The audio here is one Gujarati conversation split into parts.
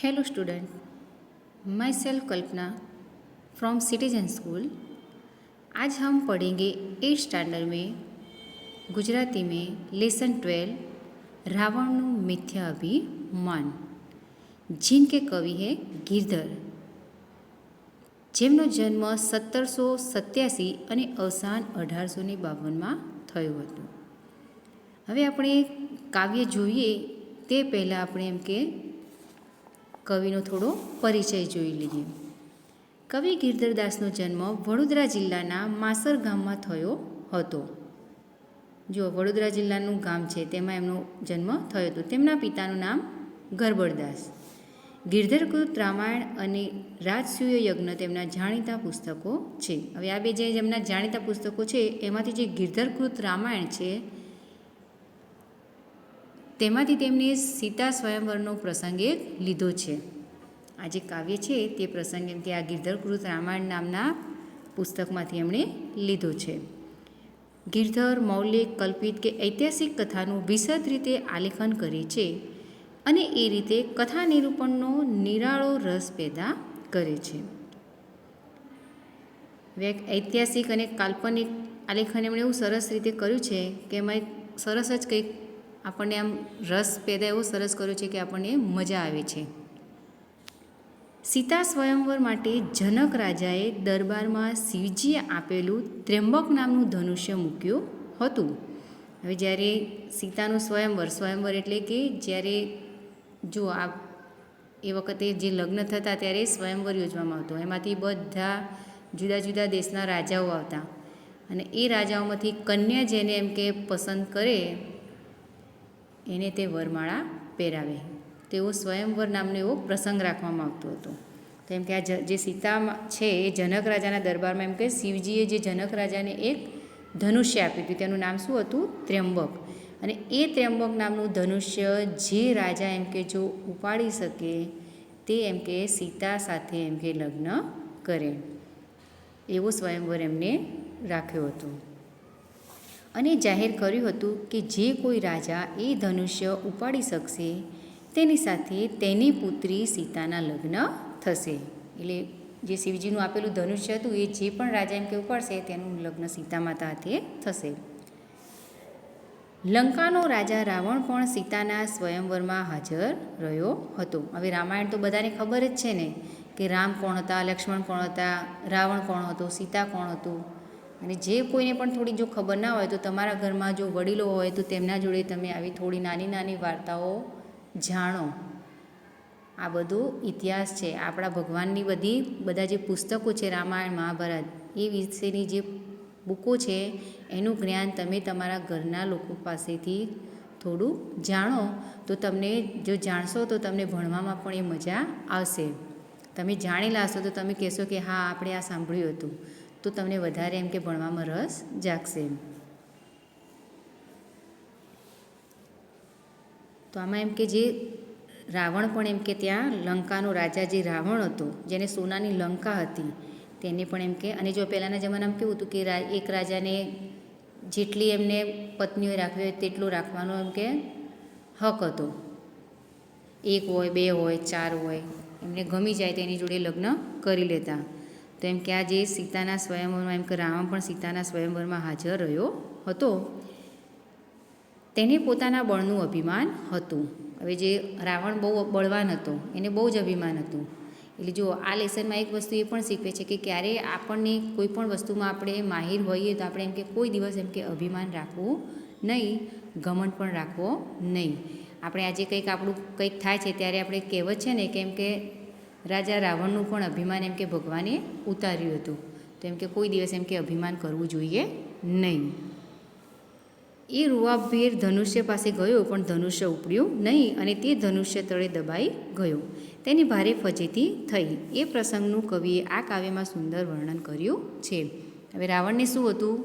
Hello student, my self Kalpana from citizen school. आज हम पढ़ेंगे 8th स्टैंडर्ड में गुजराती में लेसन 12 रावणનું મિથ્યા અભિમાન, जिनके कवि है गिरधर, જેમનો જન્મ 1787 અને અવસાન 1852માં થયું હતું। હવે આપણે કાવ્ય જોઈએ તે પહેલાં આપણે એમ કે કવિનો થોડો પરિચય જોઈ લઈએ। કવિ ગિરધરદાસનો જન્મ વડોદરા જિલ્લાના માસર ગામમાં થયો હતો। જો વડોદરા જિલ્લાનું ગામ છે તેમાં એમનો જન્મ થયો હતો। તેમના પિતાનું નામ ગરબડદાસ। ગિરધરકૃત રામાયણ અને રાજસૂય યજ્ઞ તેમના જાણીતા પુસ્તકો છે। હવે આ બે જે એમના જાણીતા પુસ્તકો છે એમાંથી જે ગિરધરકૃત રામાયણ છે તેમાંથી તેમને સીતા સ્વયંવરનો પ્રસંગ એક લીધો છે। આ જે કાવ્ય છે તે પ્રસંગ એમ કે આ ગિરધરકૃત રામાયણ નામના પુસ્તકમાંથી એમણે લીધો છે। ગિરધર મૌલિક કલ્પિત કે ઐતિહાસિક કથાનું વિશદ રીતે આલેખન કરે છે અને એ રીતે કથા નિરૂપણનો નિરાળો રસ પેદા કરે છે। ઐતિહાસિક અને કાલ્પનિક આલેખન એમણે એવું સરસ રીતે કર્યું છે કે એમાં સરસ જ કંઈક આપણને આમ રસ પેદા એવો સરસ કર્યો છે કે આપણને મજા આવે છે। સીતા સ્વયંવર માટે જનક રાજાએ દરબારમાં શિવજીએ આપેલું ત્ર્યંબક નામનું ધનુષ્ય મૂક્યું હતું। હવે જ્યારે સીતાનું સ્વયંવર એટલે કે જ્યારે જો આ એ વખતે જે લગ્ન થતા ત્યારે સ્વયંવર યોજવામાં આવતો, એમાંથી બધા જુદા જુદા દેશના રાજાઓ આવતા અને એ રાજાઓમાંથી કન્યા જેને એમ કે પસંદ કરે એને તે વરમાળા પહેરાવે, તેવો સ્વયંવર નામનો એવો પ્રસંગ રાખવામાં આવતો હતો। તો એમ કે આ જે સીતા છે એ જનક રાજાના દરબારમાં એમ કે શિવજીએ જે જનક રાજાને એક ધનુષ્ય આપ્યું હતું તેનું નામ શું હતું? ત્ર્યંબક। અને એ ત્ર્યંબક નામનું ધનુષ્ય જે રાજા એમ કે જો ઉપાડી શકે તે એમ કે સીતા સાથે એમ કે લગ્ન કરે એવો સ્વયંવર એમને રાખ્યો હતો અને જાહેર કર્યું હતું કે જે કોઈ રાજા એ ધનુષ્ય ઉપાડી શકશે તેની સાથે તેની પુત્રી સીતાના લગ્ન થશે। એટલે જે શિવજીનું આપેલું ધનુષ્ય હતું એ જે પણ રાજા એમ કે ઉપાડશે તેનું લગ્ન સીતા માતા સાથે થશે। લંકાનો રાજા રાવણ પણ સીતાના સ્વયંવરમાં હાજર રહ્યો હતો। હવે રામાયણ તો બધાને ખબર જ છે ને કે રામ કોણ હતા, લક્ષ્મણ કોણ હતા, રાવણ કોણ હતો, સીતા કોણ હતું। અને જે કોઈને પણ થોડી જો ખબર ના હોય તો તમારા ઘરમાં જો વડીલો હોય તો તેમના જોડે તમે આવી થોડી નાની નાની વાર્તાઓ જાણો। આ બધો ઇતિહાસ છે, આપણા ભગવાનની બધા જે પુસ્તકો છે રામાયણ મહાભારત એ વિશેની જે બુકો છે એનું જ્ઞાન તમે તમારા ઘરના લોકો પાસેથી થોડું જાણો તો તમને જો જાણશો તો તમને ભણવામાં પણ એ મજા આવશે। તમે જાણેલા હશો તો તમે કહેશો કે હા આપણે આ સાંભળ્યું હતું, તો તમને વધારે એમ કે ભણવામાં રસ જાગશે। તો આમાં એમ કે જે રાવણ પણ એમ કે ત્યાં લંકાનો રાજા જે રાવણ હતો જેને સોનાની લંકા હતી તેને પણ એમ કે, અને જો પહેલાંના જમાનામાં કેવું હતું કે એક રાજાને જેટલી એમને પત્નીઓ રાખવી હોય તેટલું રાખવાનો એમ કે હક હતો, 1 હોય 2 હોય 4 હોય, એમને ગમી જાય તો એની જોડે લગ્ન કરી લેતા। તો એમ કે આ જે સીતાના સ્વયંવરમાં એમ કે રાવણ પણ સીતાના સ્વયંવરમાં હાજર રહ્યો હતો। તેને પોતાના બળનું અભિમાન હતું। હવે જે રાવણ બહુ બળવાન હતો, એને બહુ જ અભિમાન હતું। એટલે જો આ લેસનમાં એક વસ્તુ એ પણ શીખવે છે કે ક્યારે આપણને કોઈ પણ વસ્તુમાં આપણે માહિર હોઈએ તો આપણે એમ કે કોઈ દિવસ એમ કે અભિમાન રાખવું નહીં, ઘમંડ પણ રાખવો નહીં। આપણે આજે કંઈક આપણું કંઈક થાય છે ત્યારે આપણે કહેવત છે ને કેમ કે રાજા રાવણનું પણ અભિમાન એમ કે ભગવાને ઉતાર્યું હતું, તો એમ કે કોઈ દિવસ એમ કે અભિમાન કરવું જોઈએ નહીં। એ રૂવાભેર ધનુષ્ય પાસે ગયો પણ ધનુષ્ય ઉપડ્યું નહીં અને તે ધનુષ્ય તળે દબાઈ ગયો, તેની ભારે ફજેતી થઈ। એ પ્રસંગનું કવિએ આ કાવ્યમાં સુંદર વર્ણન કર્યું છે। હવે રાવણને શું હતું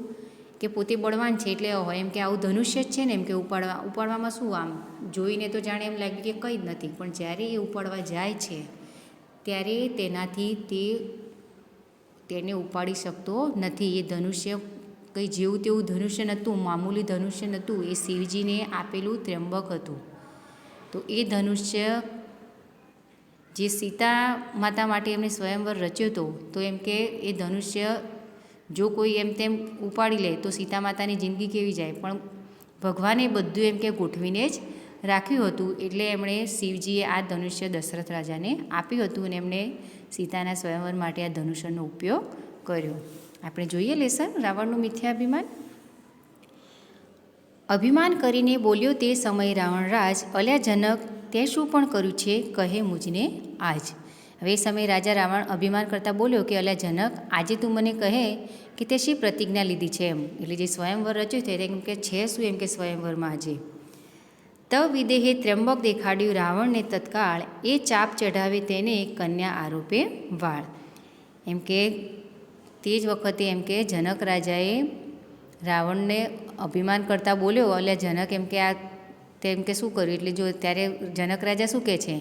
કે પોતે બળવાન છે એટલે હોય એમ કે આવું ધનુષ્ય જ છે ને એમ કે ઉપાડવામાં શું આમ જોઈને તો જાણે એમ લાગ્યું કે કંઈ જ નથી, પણ જ્યારે એ ઉપાડવા જાય છે ત્યારે તેનાથી તેને ઉપાડી શકતો નથી। એ ધનુષ્ય કંઈ જેવું તેવું ધનુષ્ય નહોતું, મામૂલી ધનુષ્ય નહોતું, એ શિવજીને આપેલું ત્ર્યંબક હતું। તો એ ધનુષ્ય જે સીતા માતા માટે એમણે સ્વયંવર રચ્યો હતો, તો એમ કે એ ધનુષ્ય જો કોઈ એમ તેમ ઉપાડી લે તો સીતા માતાની જિંદગી કેવી જાય, પણ ભગવાને બધું એમ કે ગોઠવીને જ રાખ્યું હતું. એટલે એમણે શિવજીએ આ ધનુષ્ય દશરથ રાજાને આપ્યું હતું અને એમણે સીતાના સ્વયંવર માટે આ ધનુષ્યનો ઉપયોગ કર્યો. આપણે જોઈએ લેસન રાવણનું મિથ્યાભિમાન. અભિમાન કરીને બોલ્યો તે સમય રાવણરાજ, અલ્યા જનક, તે શું પણ કર્યું છે કહે મુજને આજ. હવે એ સમયે રાજા રાવણ અભિમાન કરતાં બોલ્યો કે અલ્યા જનક, આજે તું મને કહે કે તે શી પ્રતિજ્ઞા લીધી છે એમ. એટલે જે સ્વયંવર રચ્યું છે એમ કે છે શું એમ કે સ્વયંવરમાં આજે. તવ વિદેહે ત્ર્યંબક દેખાડ્યું રાવણને તત્કાળ, એ ચાપ ચઢાવે તેને કન્યા આરોપે વાળ. એમ કે તે જ વખતે એમ કે જનક રાજાએ રાવણને અભિમાન કરતાં બોલ્યો, અલ્યા જનક એમ કે આ તેમ કે શું કર્યું. એટલે જો ત્યારે જનક રાજા શું કહે છે,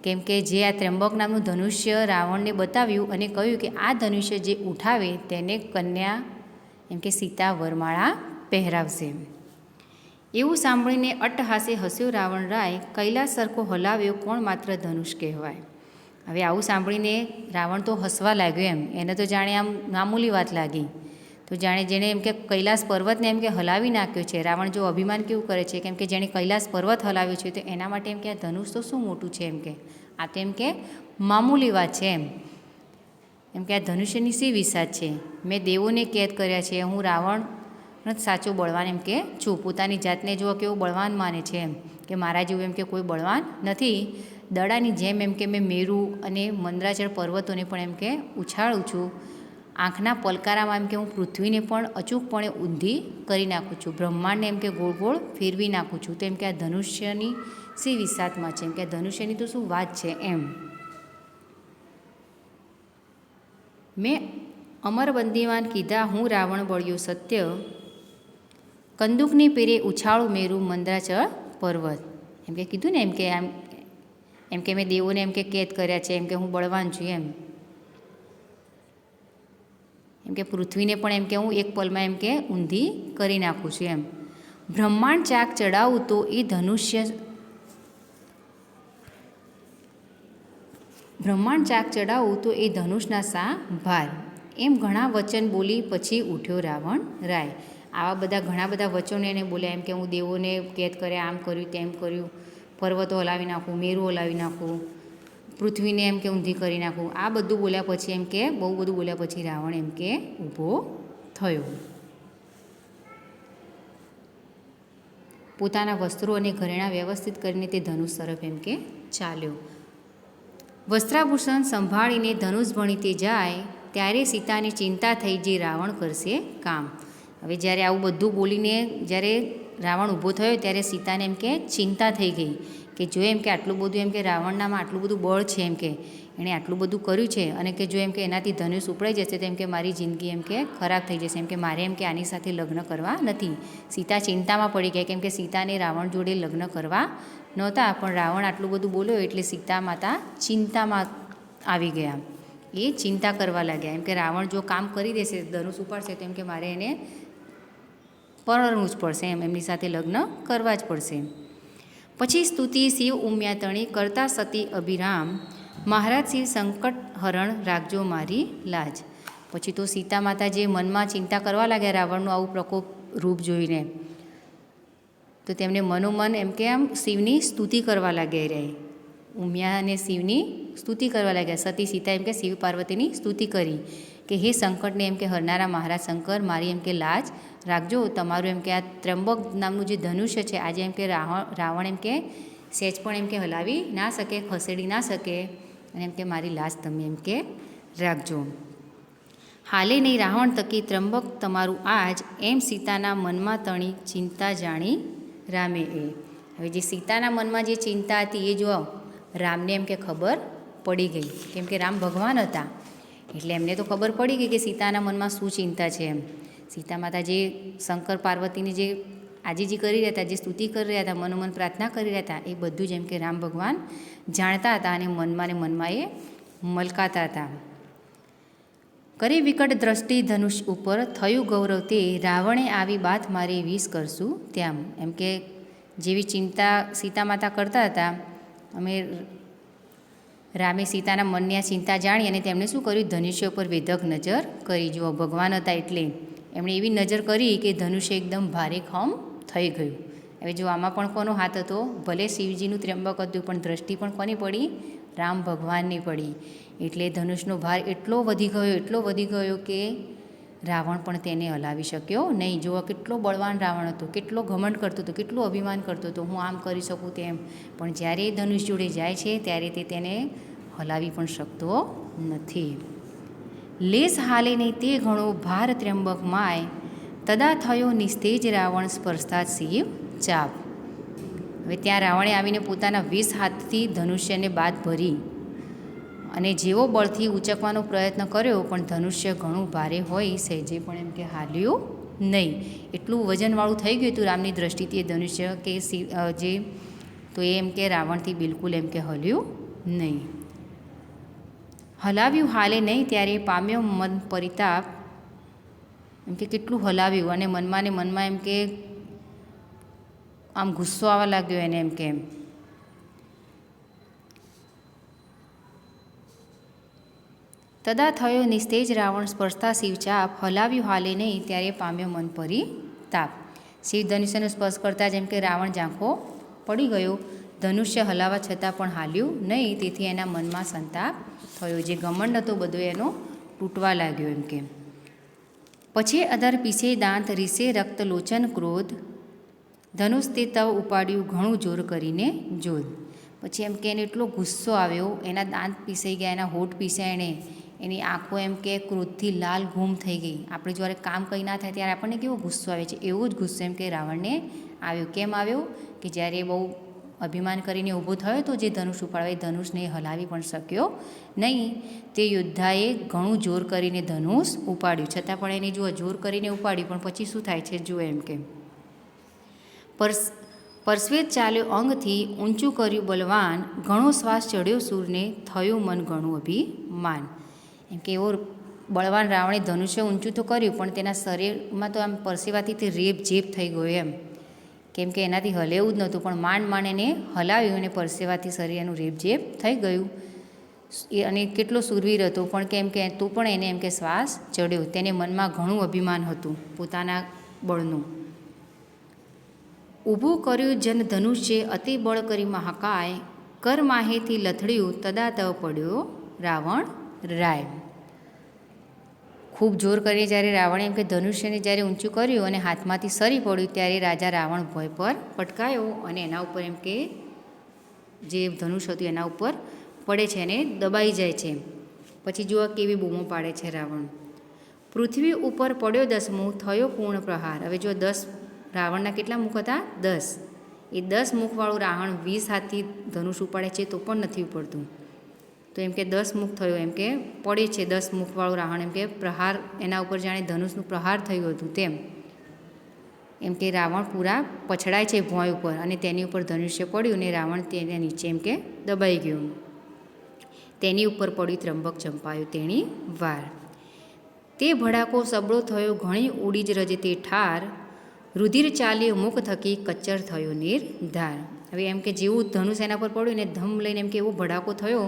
કેમ કે જે આ ત્ર્યંબક નામનું ધનુષ્ય રાવણને બતાવ્યું અને કહ્યું કે આ ધનુષ્ય જે ઉઠાવે તેને કન્યા એમ કે સીતા વરમાળા પહેરાવશે. એવું સાંભળીને અટ્ટહાસે હસ્યો રાવણ રાય, કૈલાસ સરખો હલાવ્યો કોણ માત્ર ધનુષ કહેવાય. હવે આવું સાંભળીને રાવણ તો હસવા લાગ્યો એમ. એને તો જાણે આમ મામૂલી વાત લાગી. તો જાણે જેણે એમ કે કૈલાસ પર્વતને એમ કે હલાવી નાખ્યો છે. રાવણ જો અભિમાન કેવું કરે છે, કેમ કે જેણે કૈલાસ પર્વત હલાવ્યો છે તો એના માટે એમ કે આ ધનુષ તો શું મોટું છે એમ કે આ તો એમ કે મામૂલી વાત છે એમ કે આ ધનુષ્યની શી વિસાત છે. મેં દેવોને કેદ કર્યા છે, હું રાવણ સાચો બળવાન એમ કે છું. પોતાની જાતને જો કેવો બળવાન માને છે એમ કે મારા જેવું એમ કે કોઈ બળવાન નથી. દડાની જેમ એમ કે મેં મેરુ અને મંદરાચળ પર્વતોને પણ એમ કે ઉછાળું છું. આંખના પલકારામાં એમ કે હું પૃથ્વીને પણ અચૂકપણે ઊંધી કરી નાખું છું. બ્રહ્માંડને એમ કે ગોળ ગોળ ફેરવી નાખું છું. તો એમ કે આ ધનુષ્યની શી વિસાતમાં છે એમ કે ધનુષ્યની તો શું વાત છે એમ. મેં અમરબંદીવાન કીધા હું રાવણ બળ્યો સત્ય, કંદૂકની પેરે ઉછાળું મેરુ મંદરાચળ પર્વત. એમ કે કીધું ને એમ કે આમ એમ કે મેં દેવોને એમ કે કેદ કર્યા છે, એમ કે હું બળવાન છું એમ કે પૃથ્વીને પણ એમ કે હું એક પલમાં એમ કે ઊંધી કરી નાખું છું એમ. બ્રહ્માંડ ચાક ચડાવું તો એ ધનુષ્ય બ્રહ્માંડ ચાક ચડાવું તો એ ધનુષના સા ભાર. એમ ઘણા વચન બોલી પછી ઉઠ્યો રાવણ રાય. આવા બધા ઘણા બધા વચનો એને બોલ્યા એમ કે હું દેવોને કેદ કર્યા, આમ કર્યું તેમ કર્યું, પર્વતો હલાવી નાખું, મેરુ હલાવી નાખું, પૃથ્વીને એમ કે ઊંધી કરી નાખું. આ બધું બોલ્યા પછી એમ કે બહુ બધું બોલ્યા પછી રાવણ એમ કે ઊભો થયો. પોતાના વસ્ત્રો અને ઘરેણાં વ્યવસ્થિત કરીને તે ધનુષ તરફ એમ કે ચાલ્યો. વસ્ત્રાભૂષણ સંભાળીને ધનુષ ભણી તે જાય, ત્યારે સીતાની ચિંતા થઈ જે રાવણ કરશે કામ. હવે જ્યારે આવું બધું બોલીને જ્યારે રાવણ ઊભો થયો ત્યારે સીતાને એમ કે ચિંતા થઈ ગઈ કે જો એમ કે આટલું બધું એમ કે રાવણનામાં આટલું બધું બળ છે એમ કે એણે આટલું બધું કર્યું છે અને કે જો એમ કે એનાથી ધનુષ ઉપડાઈ જશે તો એમ કે મારી જિંદગી એમ કે ખરાબ થઈ જશે, એમ કે મારે એમ કે આની સાથે લગ્ન કરવા નથી. સીતા ચિંતામાં પડી ગયા કેમ કે સીતાને રાવણ જોડે લગ્ન કરવા નહોતા, પણ રાવણ આટલું બધું બોલ્યો એટલે સીતા માતા ચિંતામાં આવી ગયા. એ ચિંતા કરવા લાગ્યા એમ કે રાવણ જો કામ કરી દેશે, ધનુષ ઉપાડશે તો એમ કે મારે એને પરણવું જ પડશે એમની સાથે લગ્ન કરવા જ પડશે. પછી સ્તુતિ શિવ ઉમ્યા તણી કરતા સતી અભિરામ, મહારાજ શિવ સંકટ હરણ રાખજો મારી લાજ. પછી તો સીતા માતા જે મનમાં ચિંતા કરવા લાગ્યા રાવણનું આવું પ્રકોપ રૂપ જોઈને, તો તેમને મનોમન એમ કે આમ શિવની સ્તુતિ કરવા લાગ્યા રહે. ઉમિયા અને શિવની સ્તુતિ કરવા લાગ્યા. સતી સીતા એમ કે શિવ પાર્વતીની સ્તુતિ કરી કે હે સંકટને એમ કે હરનારા મહારાજ શંકર, મારી એમ કે લાજ રાખજો. તમારું એમ કે આ ત્ર્યંબક નામનું જે ધનુષ્ય છે આજે એમ કે રાવણ એમ કે સહેજ પણ એમ કે હલાવી ના શકે, ખસેડી ના શકે, અને એમ કે મારી લાજ તમે એમ કે રાખજો. હાલે નહીં રાવણ તકી ત્ર્યંબક તમારું આજ, એમ સીતાના મનમાં તણી ચિંતા જાણી રામે એ. હવે જે સીતાના મનમાં જે ચિંતા હતી એ જો રામને એમ કે ખબર પડી ગઈ કેમ કે રામ ભગવાન હતા એટલે એમને તો ખબર પડી ગઈ કે સીતાના મનમાં શું ચિંતા છે એમ. સીતા માતા જે શંકર પાર્વતીની જે આજીજી કરી રહ્યા હતા, જે સ્તુતિ કરી રહ્યા હતા, મનોમન પ્રાર્થના કરી રહ્યા હતા, એ બધું જ એમ કે રામ ભગવાન જાણતા હતા અને મનમાં ને મનમાં એ મલકાતા હતા. કરી વિકટ દ્રષ્ટિ ધનુષ ઉપર થયું ગૌરવ તે, રાવણે આવી બાત મારી વિષ કરશું ત્યામ. એમ કે જેવી ચિંતા સીતા માતા કરતા હતા, અમે રામે સીતાના મનની આ ચિંતા જાણી અને તેમણે શું કર્યું, ધનુષ્ય ઉપર વેધક નજર કરી. જુઓ, ભગવાન હતા એટલે એમણે એવી નજર કરી કે ધનુષ્ય એકદમ ભારેખમ થઈ ગયું. હવે જો આમાં પણ કોનો હાથ હતો? ભલે શિવજીનું ત્ર્યંબક હતું, પણ દ્રષ્ટિ પણ કોની પડી? રામ ભગવાનની પડી. એટલે ધનુષનો ભાર એટલો વધી ગયો કે રાવણ પણ તેને હલાવી શક્યો નહીં. જુઓ, કેટલો બળવાન રાવણ હતો, કેટલો ઘમંડ કરતો હતો, કેટલું અભિમાન કરતો હતો, હું આમ કરી શકું તેમ. પણ જ્યારે એ ધનુષ જોડે જાય છે ત્યારે તે તેને હલાવી પણ શકતો નથી. લેસ હાલે નહીં તે ઘણો ભાર ત્ર્યંબક માય, તદા થયો નિસ્તેજ રાવણ સ્પર્શતા શિવ ચાપ. હવે ત્યાં રાવણે આવીને પોતાના 20 હાથથી ધનુષ્યને બાદ ભરી અને જેવો બળથી ઉંચકવાનો પ્રયત્ન કર્યો, પણ ધનુષ્ય ઘણું ભારે હોય સહેજે પણ એમ કે હાલ્યું નહીં. એટલું વજનવાળું થઈ ગયું હતું રામની દ્રષ્ટિથી એ ધનુષ્ય કે જે તો એમ કે રાવણથી બિલકુલ એમ કે હલ્યું નહીં. હલાવ્યું હાલે નહીં ત્યારે પામ્યો મન પરિતાપ. એમ કે કેટલું હલાવ્યું અને મનમાં ને મનમાં એમ કે આમ ગુસ્સો આવવા લાગ્યો એને એમ કે. તદા થયો નિસ્તેજ રાવણ સ્પર્શતા શિવચાપ, હલાવ્યું હાલે નહીં ત્યારે પામ્યો મન પરિતાપ. શિવ ધનુષ્યનો સ્પર્શ કરતાં જેમ કે રાવણ ઝાંખો પડી ગયો. ધનુષ્ય હલાવા છતાં પણ હાલ્યું નહીં. તેથી એના મનમાં સંતાપ થયો. જે ઘમંડ હતો બધો એનો તૂટવા લાગ્યો એમ કે. પછી અધર પીસે દાંત રીસે રક્ત લોચન ક્રોધ, ધનુષ તે તવ ઉપાડ્યું ઘણું જોર કરીને જોધ. પછી એમ કે એને એટલો ગુસ્સો આવ્યો, એના દાંત પીસાઈ ગયા, એના હોઠ પીસાય, એની આંખો એમ કે ક્રોધથી લાલ ઘૂમ થઈ ગઈ. આપણે જ્યારે કામ કંઈ ના થાય ત્યારે આપણને કેવો ગુસ્સો આવે છે, એવો જ ગુસ્સો એમ કે રાવણને આવ્યો. કેમ આવ્યો? કે જ્યારે બહુ અભિમાન કરીને ઊભો થયો તો જે ધનુષ ઉપાડવા, એ ધનુષને હલાવી પણ શક્યો નહીં. તે યોદ્ધાએ ઘણું જોર કરીને ધનુષ ઉપાડ્યું, છતાં પણ એને જુઓ જોર કરીને ઉપાડ્યું, પણ પછી શું થાય છે જુઓ એમ કે. પરસ્વેત ચાલ્યો અંગથી ઊંચું કર્યું બલવાન, ઘણો શ્વાસ ચડ્યો સૂરને થયું મન ઘણું અભિમાન. એમ કે એવો બળવાન રાવણે ધનુષ્ય ઊંચું તો કર્યું, પણ તેના શરીરમાં તો આમ પરસેવાથી તે રેપ ઝેપ થઈ ગયો એમ. કેમ કે એનાથી હલેવું જ નહોતું, પણ માંડ એને હલાવ્યું અને પરસેવાથી શરીર એનું રેપઝેપ થઈ ગયું. અને કેટલો શૂરવીર હતો, પણ કેમ કે તું પણ એને એમ કે શ્વાસ ચડ્યો. તેને મનમાં ઘણું અભિમાન હતું પોતાના બળનું. ઊભું કર્યું જન ધનુષ્ય અતિ બળ કરી મહાકાય, કર માહેથી લથડ્યું તદા તવ પડ્યો રાવણ રાય. ખૂબ જોર કરી જ્યારે રાવણે એમ કે ધનુષ્યને જ્યારે ઊંચું કર્યું અને હાથમાંથી સરી પડ્યું, ત્યારે રાજા રાવણ ભય પર પટકાયો અને એના ઉપર એમ કે જે ધનુષ હતું એના ઉપર પડે છે અને દબાઈ જાય છે. પછી જુઓ કેવી બૂમો પાડે છે રાવણ. પૃથ્વી ઉપર પડ્યો 10મું, થયો પૂર્ણ પ્રહાર. હવે જો 10 રાવણના કેટલા મુખ હતા? 10. એ 10 મુખવાળું રાવણ 20 હાથથી ધનુષ ઉપાડે છે તો પણ નથી ઉપડતું. તો એમ કે 10 મુખ થયો, એમ કે પડે છે 10 મુખવાળું રાવણ. એમ કે પ્રહાર એના ઉપર જાણે ધનુષનું પ્રહાર થયું હતું તેમ. એમ કે રાવણ પૂરા પછડાય છે ભોંય ઉપર અને તેની ઉપર ધનુષ્ય પડ્યું અને રાવણ તેને નીચે એમ કે દબાઈ ગયું. તેની ઉપર પડ્યું ત્રંબક ચંપાયું તેણી વાર. તે ભડાકો સબળો થયો ઘણી ઉડી જ રજે તે ઠાર, રુધિર ચાલ્યો મુખ થકી કચ્ચર થયો નિર્ધાર. હવે એમ કે જેવું ધનુષ એના પર પડ્યું ને ધમ લઈને એમ કે એવો ભડાકો થયો,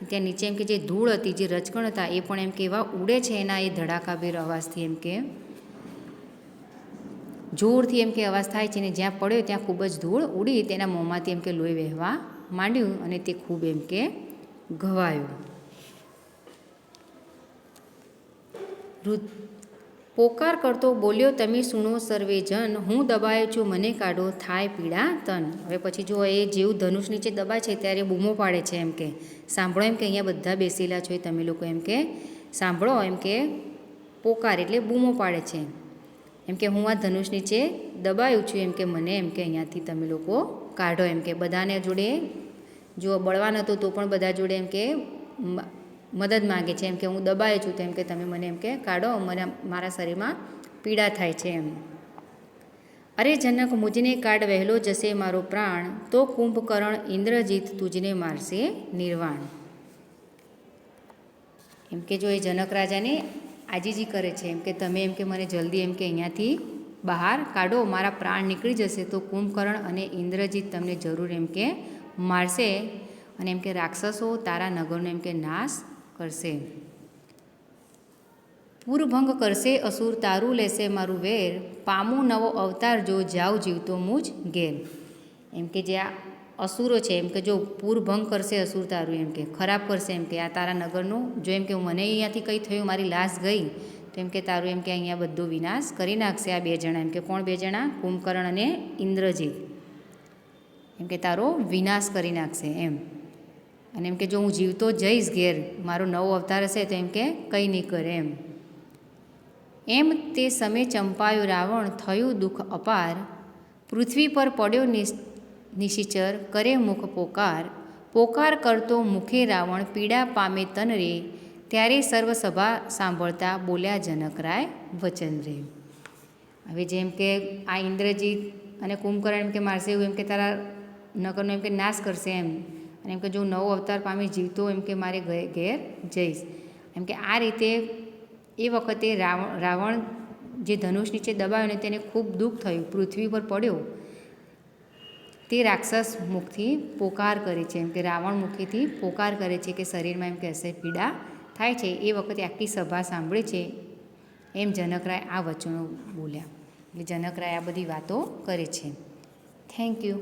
ત્યાં નીચે એમ કે જે ધૂળ હતી, જે રજકણ હતા, એ પણ એમ કે એવા ઉડે છે એના એ ધડાકાભેર અવાજથી. એમ કે જોરથી એમ કે અવાજ થાય છે ને જ્યાં પડ્યો ત્યાં ખૂબ જ ધૂળ ઉડી, તેના મોંમાંથી એમ કે લોહી વહેવા માંડ્યું અને તે ખૂબ એમ કે ઘવાયો. પોકાર કરતો બોલ્યો તમે સુણો સર્વે જન, હું દબાયો છું મને કાઢો થાય પીડા તન. હવે પછી જો એ જેવું ધનુષ નીચે દબાય છે ત્યારે બૂમો પાડે છે એમ કે સાંભળો, એમ કે અહીંયા બધા બેસેલા છો તમે લોકો એમ કે સાંભળો. એમ કે પોકાર એટલે બૂમો પાડે છે એમ કે હું આ ધનુષ નીચે દબાયું છું, એમ કે મને એમ કે અહીંયાથી તમે લોકો કાઢો. એમ કે બધાને જોડે જો બળવાન હતું તો પણ બધા જોડે એમ કે મદદ માગે છે. એમ કે હું દબાય છું તો એમ કે તમે મને એમ કે કાઢો, મને મારા શરીરમાં પીડા થાય છે એમ. અરે જનક મુજને કાઢ વહેલો જશે મારો પ્રાણ, તો કુંભકર્ણ ઇન્દ્રજીત તુજને મારશે નિર્વાણ. એમ કે જો એ જનક રાજાને આજીજી કરે છે એમ કે તમે એમ કે મને જલ્દી એમ કે અહીંયાથી બહાર કાઢો, મારા પ્રાણ નીકળી જશે તો કુંભકર્ણ અને ઇન્દ્રજીત તમને જરૂર એમ કે મારશે. અને એમ કે રાક્ષસો તારા નગરનો એમ કે નાશ કરશે. પૂરભંગ કરશે અસુર તારું લેશે મારું વેર, પામું નવો અવતાર જો જાઉં જીવતો મુજ ઘેર. એમ કે જે આ અસુરો છે એમ કે જો પૂરભંગ કરશે અસુર તારું એમ કે ખરાબ કરશે એમ કે આ તારા નગરનું જો એમ કે મને અહીંયાથી કંઈ થયું મારી લાશ ગઈ તો એમ કે તારું એમ કે અહીંયા બધો વિનાશ કરી નાખશે આ 2 જણા. એમ કે કોણ 2 જણા? કુંભકર્ણ અને ઇન્દ્રજીત. એમ કે તારો વિનાશ કરી નાખશે એમ. અને એમ કે જો હું જીવતો જઈશ ઘેર, મારો નવો અવતાર હશે તો એમ કે કંઈ નહીં કરે એમ. એમ તે સમય ચંપાયો રાવણ થયું દુઃખ અપાર, પૃથ્વી પર પડ્યો નિશિચર કરે મુખ પોકાર. પોકાર કરતો મુખે રાવણ પીડા પામે તન રે, ત્યારે સર્વ સભા સાંભળતા બોલ્યા જનકરાય વચન રે. હવે જેમ કે આ ઇન્દ્રજીત અને કુંભકર્ણ એમ કે મારશે એવું એમ કે તારા નગરનો એમ કે નાશ કરશે એમ. અને એમ કે જો નવો અવતાર પામી જીવતો એમ કે મારે ઘેર જઈશ. એમ કે આ રીતે એ વખતે રાવણ જે ધનુષ નીચે દબાવ્યો ને તેને ખૂબ દુઃખ થયું, પૃથ્વી પર પડ્યો. તે રાક્ષસ મુખથી પોકાર કરે છે એમ કે રાવણ મુખેથી પોકાર કરે છે કે શરીરમાં એમ કે હશે પીડા થાય છે. એ વખતે આખી સભા સાંભળે છે એમ જનકરાય આ વચનો બોલ્યા. એટલે જનકરાય આ બધી વાતો કરે છે. Thank you.